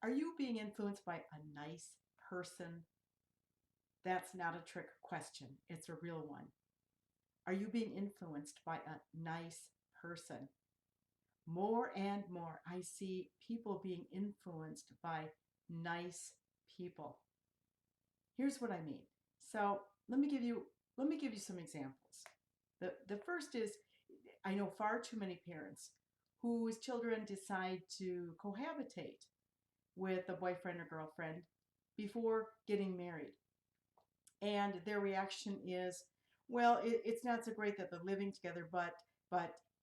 Are you being influenced by a nice person? That's not a trick question. It's a real one. Are you being influenced by a nice person? More and more, I see people being influenced by nice people. Here's what I mean. So let me give you some examples. The first is, I know far too many parents whose children decide to cohabitate with a boyfriend or girlfriend before getting married. And their reaction is, well, it's not so great that they're living together, but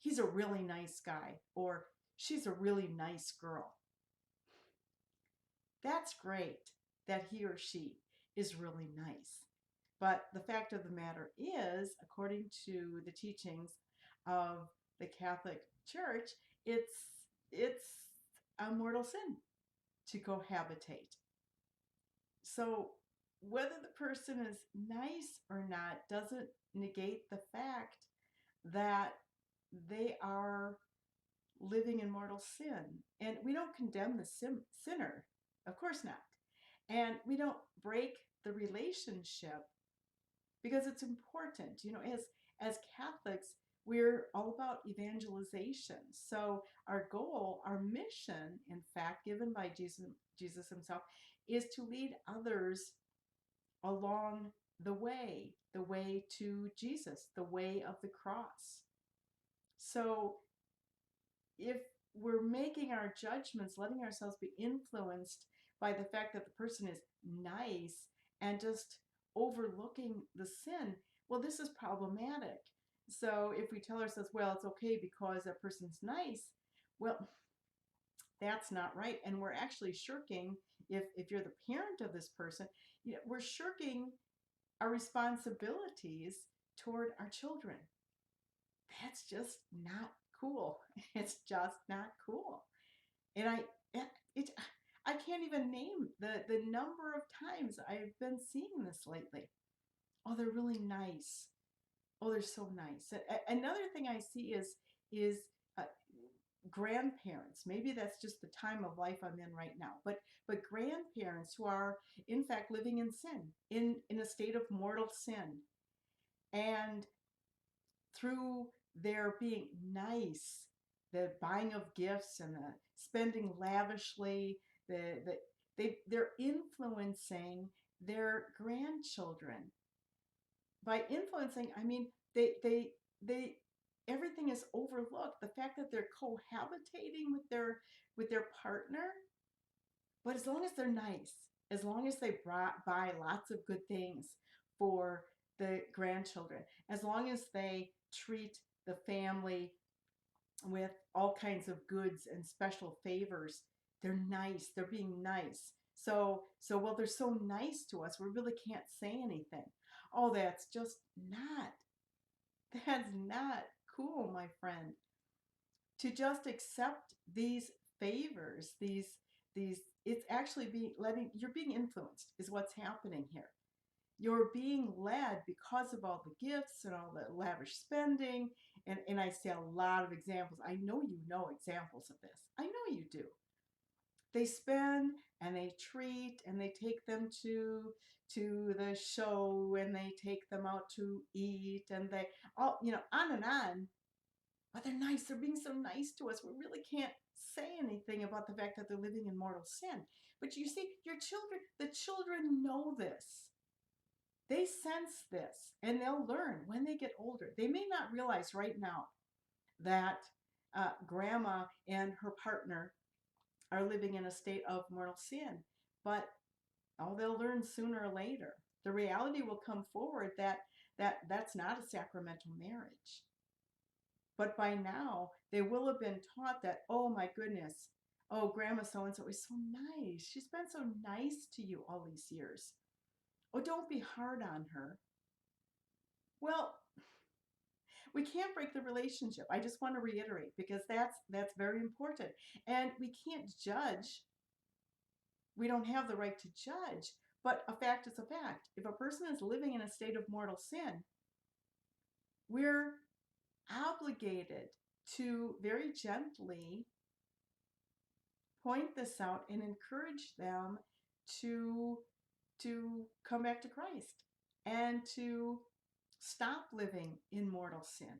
he's a really nice guy, or she's a really nice girl. That's great that he or she is really nice. But the fact of the matter is, according to the teachings of the Catholic Church, it's a mortal sin to cohabitate. So whether the person is nice or not doesn't negate the fact that they are living in mortal sin. And we don't condemn the sinner, of course not. And we don't break the relationship because it's important. As Catholics, we're all about evangelization. So our goal, our mission, in fact, given by Jesus himself, is to lead others along the way to Jesus, the way of the cross. So if we're making our judgments, letting ourselves be influenced by the fact that the person is nice and just overlooking the sin, well, this is problematic. So if we tell ourselves, well, it's okay because that person's nice, well, that's not right. And we're actually shirking, if you're the parent of this person, we're shirking our responsibilities toward our children. That's just not cool. It's just not cool. And I can't even name the number of times I've been seeing this lately. Oh, they're really nice. Oh, they're so nice. Another thing I see is grandparents. Maybe that's just the time of life I'm in right now. But grandparents who are in fact living in sin, in a state of mortal sin, and through their being nice, the buying of gifts and the spending lavishly, they're influencing their grandchildren. By influencing, I mean they everything is overlooked. The fact that they're cohabitating with their partner, but as long as they're nice, as long as they buy lots of good things for the grandchildren, as long as they treat the family with all kinds of goods and special favors, they're nice, they're being nice. So well, they're so nice to us, we really can't say anything. Oh, that's not cool, my friend. To just accept these favors, these it's actually being letting you're being influenced is what's happening here. You're being led because of all the gifts and all the lavish spending. And I see a lot of examples. I know you know examples of this. I know you do. They spend and they treat and they take them to the show and they take them out to eat and they all, on and on. But they're nice. They're being so nice to us. We really can't say anything about the fact that they're living in mortal sin. But you see, the children know this. They sense this and they'll learn when they get older. They may not realize right now that grandma and her partner are living in a state of mortal sin, but they'll learn sooner or later. The reality will come forward that's not a sacramental marriage. But by now, they will have been taught that, oh my goodness, oh, grandma so and so is so nice. She's been so nice to you all these years. Oh, don't be hard on her. Well, we can't break the relationship. I just want to reiterate because that's very important. And we can't judge. We don't have the right to judge, but a fact is a fact. If a person is living in a state of mortal sin, we're obligated to very gently point this out and encourage them to come back to Christ and to stop living in mortal sin.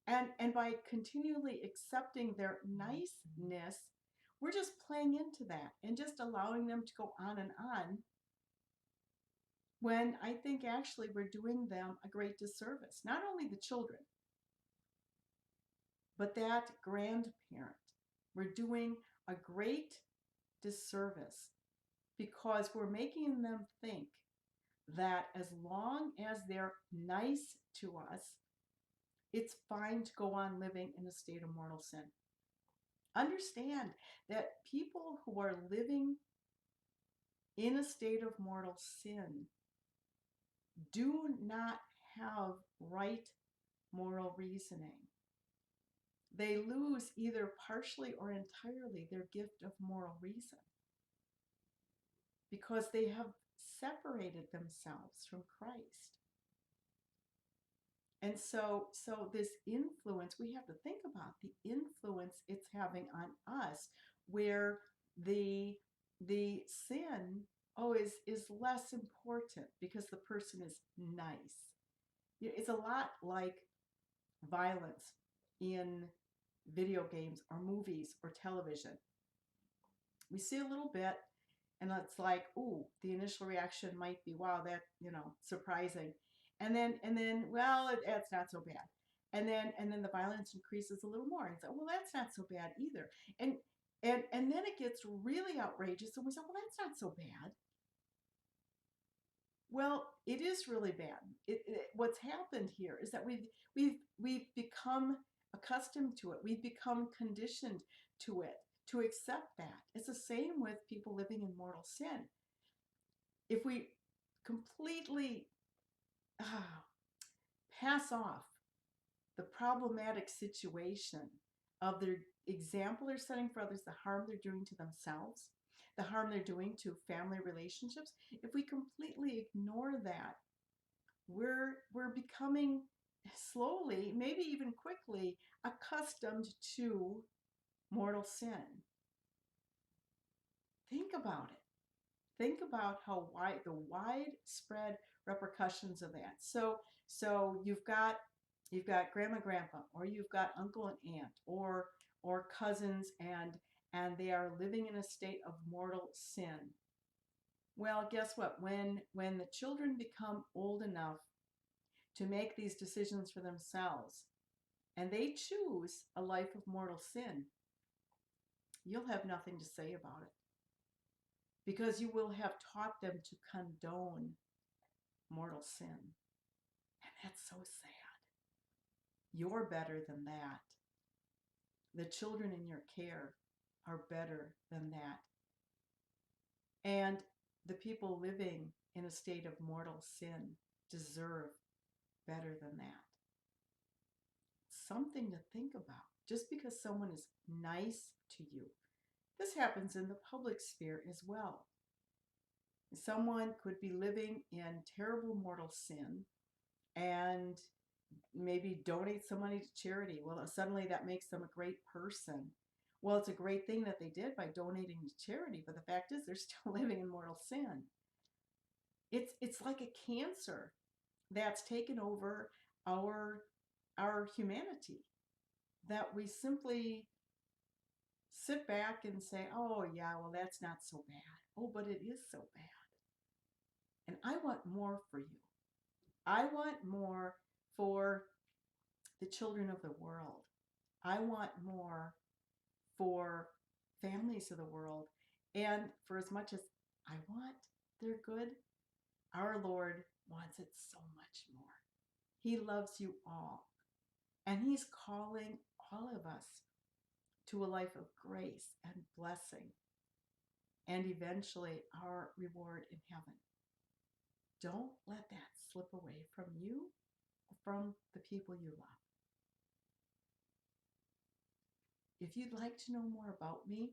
And by continually accepting their niceness, we're just playing into that and just allowing them to go on and on, when I think actually we're doing them a great disservice. Not only the children, but that grandparent. We're doing a great disservice because we're making them think that as long as they're nice to us, it's fine to go on living in a state of mortal sin. Understand that people who are living in a state of mortal sin do not have right moral reasoning. They lose either partially or entirely their gift of moral reason because they have separated themselves from Christ. And so this influence, we have to think about the influence it's having on us, where the sin is less important because the person is nice. It's a lot like violence in video games or movies or television. We see a little bit and it's like, ooh, the initial reaction might be, wow, that, surprising. And then, well, it's not so bad. And then the violence increases a little more. And so, well, that's not so bad either. And then it gets really outrageous, and we say, well, that's not so bad. Well, it is really bad. What's happened here is that we've become accustomed to it. We've become conditioned to it, to accept that. It's the same with people living in mortal sin. If we completely pass off the problematic situation of their example they're setting for others, the harm they're doing to themselves, the harm they're doing to family relationships, if we completely ignore that, we're becoming slowly, maybe even quickly, accustomed to mortal sin. Think about it. Think about how the widespread repercussions of that. So you've got grandma, grandpa, or you've got uncle and aunt, or cousins, and they are living in a state of mortal sin. Well, guess what? When the children become old enough to make these decisions for themselves, and they choose a life of mortal sin, you'll have nothing to say about it, because you will have taught them to condone mortal sin. And that's so sad. You're better than that. The children in your care are better than that. And the people living in a state of mortal sin deserve better than that. Something to think about. Just because someone is nice to you. This happens in the public sphere as well. Someone could be living in terrible mortal sin and maybe donate some money to charity. Well, suddenly that makes them a great person. Well, it's a great thing that they did by donating to charity, but the fact is they're still living in mortal sin. It's like a cancer that's taken over our humanity, that we simply sit back and say, oh yeah, well, that's not so bad. Oh, but it is so bad. And I want more for you. I want more for the children of the world. I want more for families of the world. And for as much as I want their good, our Lord wants it so much more. He loves you all. And He's calling all of us to a life of grace and blessing, and eventually our reward in heaven. Don't let that slip away from you or from the people you love. If you'd like to know more about me,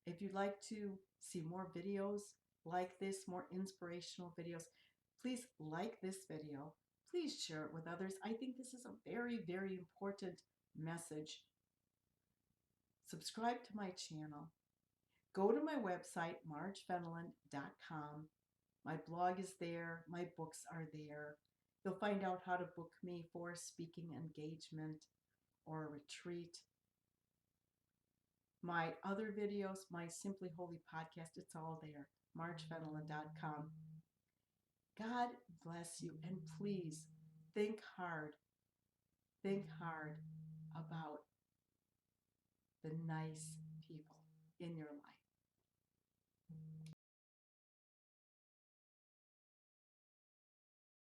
if you'd like to see more videos like this, more inspirational videos, please like this video. Please share it with others. I think this is a very, very important message. Subscribe to my channel. Go to my website, margefenelon.com. My blog is there. My books are there. You'll find out how to book me for a speaking engagement or a retreat. My other videos, my Simply Holy podcast, it's all there. margefenelon.com. God bless you, and please think hard. Think hard about the nice people in your life.